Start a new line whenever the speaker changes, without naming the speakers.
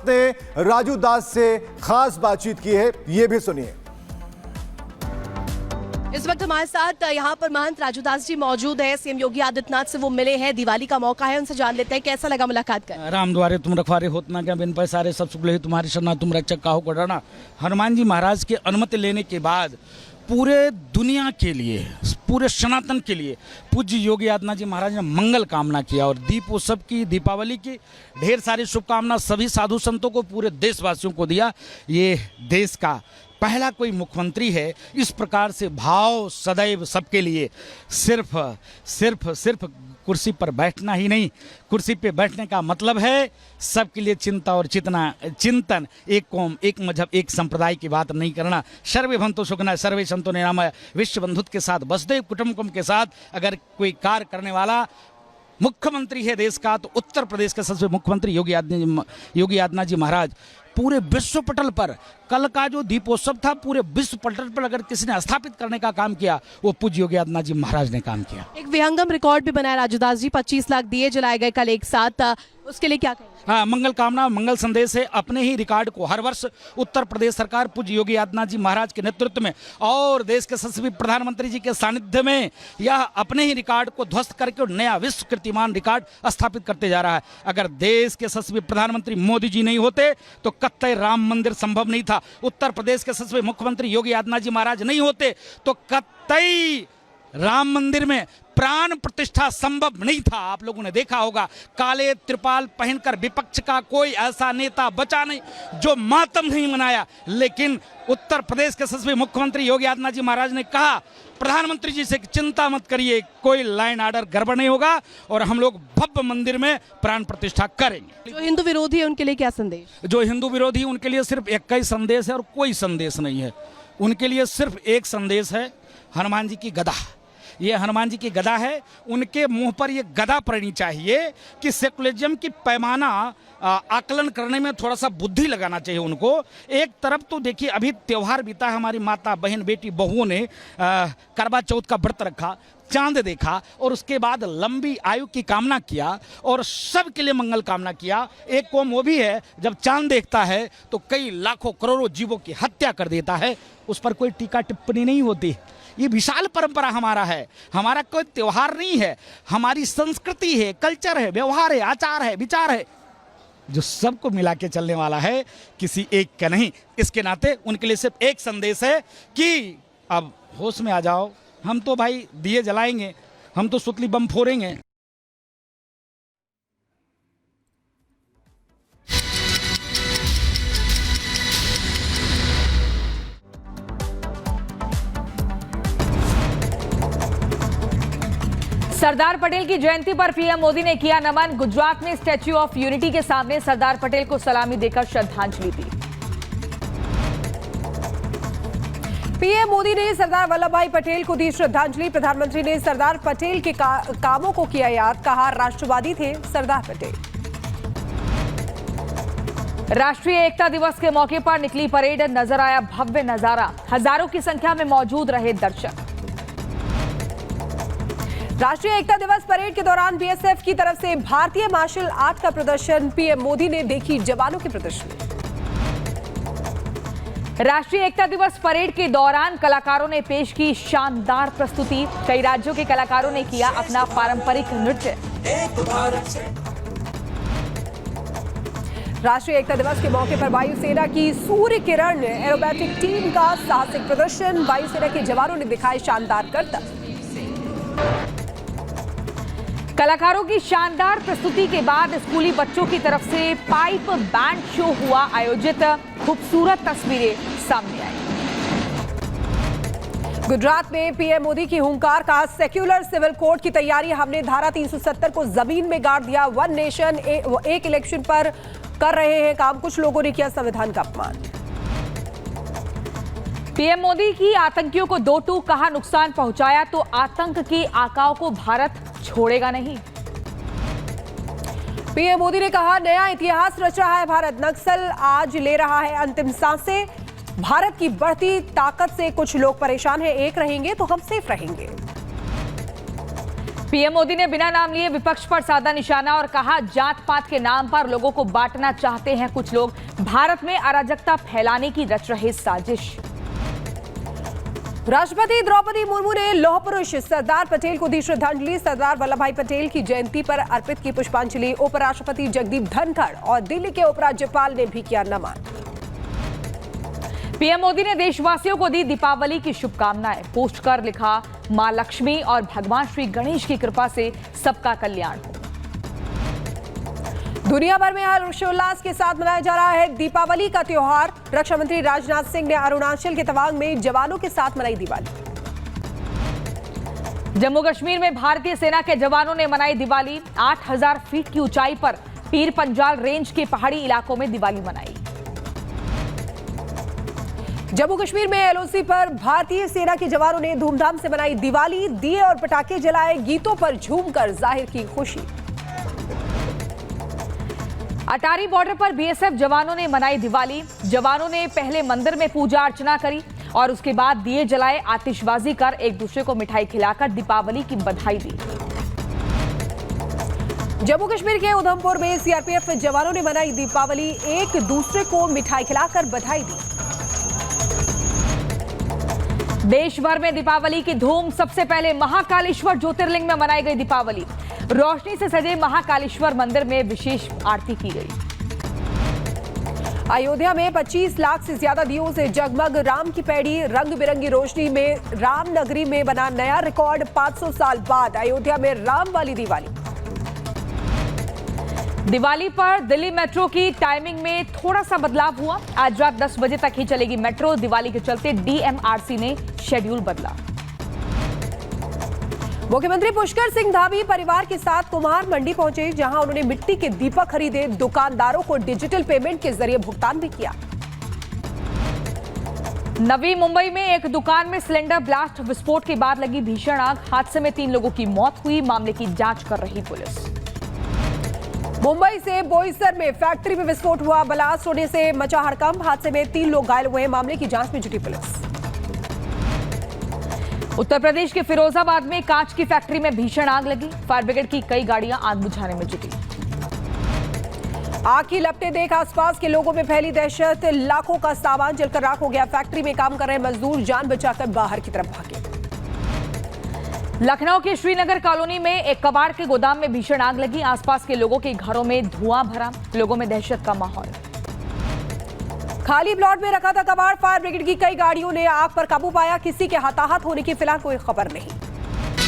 महंत ने राजू दास से खास बातचीत की है, ये भी सुनिए।
इस वक्त हमारे साथ यहाँ पर महंत राजू दास जी मौजूद है। सीएम योगी आदित्यनाथ से वो मिले हैं, दिवाली का मौका है, उनसे जान लेते हैं कैसा लगा मुलाकात कर।
राम द्वारे तुम रखवारे होत ना क्या बिन पैसारे सब शुक्ल तुम्हारी शरणा तुम रक्षक काहू को डरना। हनुमान जी महाराज की अनुमति लेने के बाद पूरे दुनिया के लिए, पूरे सनातन के लिए पूज्य योगी आदित्यनाथ जी महाराज ने मंगल कामना किया और दीपोत्सव की, दीपावली की ढेर सारी शुभकामना सभी साधु संतों को, पूरे देशवासियों को दिया। ये देश का पहला कोई मुख्यमंत्री है इस प्रकार से भाव सदैव सबके लिए, सिर्फ कुर्सी पर बैठना ही नहीं, कुर्सी पे बैठने का मतलब है सबके लिए चिंता और चिंतन, एक कौम, एक मजहब, एक संप्रदाय की बात नहीं करना। सर्वे भवन्तु सुखिनः सर्वे सन्तु निरामया, विश्व बंधुत्व के साथ, वसुधैव कुटुम्बकम के साथ अगर कोई कार्य करने वाला मुख्यमंत्री है देश का तो उत्तर प्रदेश के सबसे मुख्यमंत्री योगी आदित्यनाथ जी महाराज। पूरे विश्व पटल पर कल का जो दीपोत्सव था, पूरे विश्व पटल पर अगर किसी ने स्थापित करने का काम किया वो पूज्य योगी आदित्यनाथ जी महाराज ने काम किया।
एक विहंगम रिकॉर्ड भी बनाया राजू दास जी, 25 लाख दिए जलाए गए कल एक साथ, उसके लिए क्या कहें?
हाँ, मंगल कामना, मंगल संदेश है। अपने ही रिकॉर्ड को हर वर्ष उत्तर प्रदेश सरकार पूज्य योगी आदित्यनाथ जी महाराज के नेतृत्व में और देश के यशस्वी प्रधानमंत्री जी के सानिध्य में यह अपने ही रिकॉर्ड को ध्वस्त करके नया विश्व कीर्तिमान रिकॉर्ड स्थापित करते जा रहा है। अगर देश के यशस्वी प्रधानमंत्री मोदी जी नहीं होते तो कतई राम मंदिर संभव नहीं था। उत्तर प्रदेश के यशस्वी मुख्यमंत्री योगी आदित्यनाथ जी महाराज नहीं होते तो कतई राम मंदिर में प्राण प्रतिष्ठा संभव नहीं था। आप लोगों ने देखा होगा, काले त्रिपाल पहनकर विपक्ष का कोई ऐसा नेता बचा नहीं जो मातम नहीं मनाया। लेकिन उत्तर प्रदेश के यशस्वी मुख्यमंत्री योगी आदित्यनाथ जी महाराज ने कहा प्रधानमंत्री जी से चिंता मत करिए, कोई लाइन ऑर्डर गड़बड़ नहीं होगा और हम लोग भव्य मंदिर में प्राण प्रतिष्ठा करेंगे।
जो हिंदू विरोधी है उनके लिए क्या संदेश?
जो हिंदू विरोधी उनके लिए सिर्फ एक ही संदेश है और कोई संदेश नहीं है। उनके लिए सिर्फ एक संदेश है, हनुमान जी की गदा। ये हनुमान जी की गदा है, उनके मुंह पर ये गदा पड़नी चाहिए कि सेकुलरिज्म की पैमाना आकलन करने में थोड़ा सा बुद्धि लगाना चाहिए उनको। एक तरफ तो देखिए अभी त्यौहार बीता, हमारी माता बहन बेटी बहुओं ने करवा चौथ का व्रत रखा, चांद देखा और उसके बाद लंबी आयु की कामना किया और सबके लिए मंगल कामना किया। एक कौम वो भी है जब चांद देखता है तो कई लाखों करोड़ों जीवों की हत्या कर देता है, उस पर कोई टीका टिप्पणी नहीं होती। ये विशाल परंपरा हमारा है, हमारा कोई त्यौहार नहीं है, हमारी संस्कृति है, कल्चर है, व्यवहार है, आचार है, विचार है, जो सबको मिला के चलने वाला है, किसी एक का नहीं। इसके नाते उनके लिए सिर्फ एक संदेश है कि अब होश में आ जाओ। हम तो भाई दिए जलाएंगे, हम तो सुतली बम फोड़ेंगे।
सरदार पटेल की जयंती पर पीएम मोदी ने किया नमन। गुजरात में स्टैच्यू ऑफ यूनिटी के सामने सरदार पटेल को सलामी देकर श्रद्धांजलि दी।
पीएम मोदी ने सरदार वल्लभ भाई पटेल को दी श्रद्धांजलि। प्रधानमंत्री ने सरदार पटेल के कामों को किया याद, कहा राष्ट्रवादी थे सरदार पटेल।
राष्ट्रीय एकता दिवस के मौके पर निकली परेड, नजर आया भव्य नजारा, हजारों की संख्या में मौजूद रहे दर्शक।
राष्ट्रीय एकता दिवस परेड के दौरान बीएसएफ की तरफ से भारतीय मार्शल आर्ट का प्रदर्शन, पीएम मोदी ने देखी जवानों की प्रदर्शनी।
राष्ट्रीय एकता दिवस परेड के दौरान कलाकारों ने पेश की शानदार प्रस्तुति। कई राज्यों के कलाकारों ने किया अपना पारंपरिक नृत्य।
राष्ट्रीय एकता दिवस के मौके पर वायुसेना की सूर्य किरण एरोबैटिक टीम का साहसिक प्रदर्शन, वायुसेना के जवानों ने दिखाए शानदार करतब।
कलाकारों की शानदार प्रस्तुति के बाद स्कूली बच्चों की तरफ से पाइप बैंड शो हुआ आयोजित, खूबसूरत तस्वीरें सामने आई।
गुजरात में पीएम मोदी की हुंकार का सेक्युलर सिविल कोड की तैयारी, हमने धारा 370 को जमीन में गाड़ दिया। वन नेशन एक इलेक्शन पर कर रहे हैं काम, कुछ लोगों ने किया संविधान का अपमान।
पीएम मोदी की आतंकियों को दो टूक, कहा नुकसान पहुंचाया तो आतंक की आकाओं को भारत छोड़ेगा नहीं।
पीएम मोदी ने कहा नया इतिहास रच रहा है भारत, नक्सल आज ले रहा है अंतिम सांसें। भारत की बढ़ती ताकत से कुछ लोग परेशान हैं, एक रहेंगे तो हम सेफ रहेंगे।
पीएम मोदी ने बिना नाम लिए विपक्ष पर साधा निशाना और कहा, जात पात के नाम पर लोगों को बांटना चाहते हैं कुछ लोग, भारत में अराजकता फैलाने की रच रहे साजिश।
राष्ट्रपति द्रौपदी मुर्मू ने लौह पुरुष सरदार पटेल को दी श्रद्धांजलि। सरदार वल्लभ भाई पटेल की जयंती पर अर्पित की पुष्पांजलि। उपराष्ट्रपति जगदीप धनखड़ और दिल्ली के उपराज्यपाल ने भी किया नमन।
पीएम मोदी ने देशवासियों को दी दीपावली की शुभकामनाएं। पोस्ट कर लिखा, मां लक्ष्मी और भगवान श्री गणेश की कृपा से सबका कल्याण हो।
दुनिया भर में हर्षोल्लास के साथ मनाया जा रहा है दीपावली का त्योहार। रक्षा मंत्री राजनाथ सिंह ने अरुणाचल के तवांग में जवानों के साथ मनाई दिवाली।
जम्मू कश्मीर में भारतीय सेना के जवानों ने मनाई दिवाली। 8000 फीट की ऊंचाई पर पीर पंजाल रेंज के पहाड़ी इलाकों में दिवाली मनाई।
जम्मू कश्मीर में एलओसी पर भारतीय सेना के जवानों ने धूमधाम से मनाई दिवाली। दिए और पटाखे जलाए, गीतों पर झूमकर जाहिर की खुशी।
अटारी बॉर्डर पर बीएसएफ जवानों ने मनाई दिवाली। जवानों ने पहले मंदिर में पूजा अर्चना करी और उसके बाद दिए जलाए, आतिशबाजी कर एक दूसरे को मिठाई खिलाकर दीपावली की बधाई दी।
जम्मू कश्मीर के उधमपुर में सीआरपीएफ जवानों ने मनाई दीपावली। एक दूसरे को मिठाई खिलाकर बधाई दी।
देश भर में दीपावली की धूम। सबसे पहले महाकालेश्वर ज्योतिर्लिंग में मनाई गई दीपावली। रोशनी से सजे महाकालेश्वर मंदिर में विशेष आरती की गई।
अयोध्या में 25 लाख से ज्यादा दियों से जगमग राम की पैड़ी। रंग बिरंगी रोशनी में राम नगरी में बना नया रिकॉर्ड। 500 साल बाद अयोध्या में राम वाली दिवाली।
दिवाली पर दिल्ली मेट्रो की टाइमिंग में थोड़ा सा बदलाव हुआ। आज रात 10 बजे तक ही चलेगी मेट्रो। दिवाली के चलते डीएमआरसी ने शेड्यूल बदला।
मुख्यमंत्री पुष्कर सिंह धामी परिवार के साथ कुम्हार मंडी पहुंचे, जहां उन्होंने मिट्टी के दीपक खरीदे। दुकानदारों को डिजिटल पेमेंट के जरिए भुगतान भी किया।
नवी मुंबई में एक दुकान में सिलेंडर ब्लास्ट विस्फोट के बाद लगी भीषण आग। हादसे में 3 लोगों की मौत हुई। मामले की जांच कर रही पुलिस।
मुंबई से बोईसर में फैक्ट्री में विस्फोट हुआ। ब्लास्ट होने से मचा हड़कंप। हादसे में 3 लोग घायल हुए। मामले की जांच में जुटी पुलिस।
उत्तर प्रदेश के फिरोजाबाद में कांच की फैक्ट्री में भीषण आग लगी। फायर ब्रिगेड की कई गाड़ियां आग बुझाने में जुटी।
आग की लपटें देख आसपास के लोगों में फैली दहशत। लाखों का सामान जलकर राख हो गया। फैक्ट्री में काम कर रहे मजदूर जान बचाकर बाहर की तरफ भागे।
लखनऊ के श्रीनगर कॉलोनी में एक कबाड़ के गोदाम में भीषण आग लगी। आसपास के लोगों के घरों में धुआं भरा। लोगों में दहशत का माहौल।
खाली प्लॉट में रखा था कबाड़। फायर ब्रिगेड की कई गाड़ियों ने आग पर काबू पाया। किसी के हताहत होने की फिलहाल कोई खबर नहीं।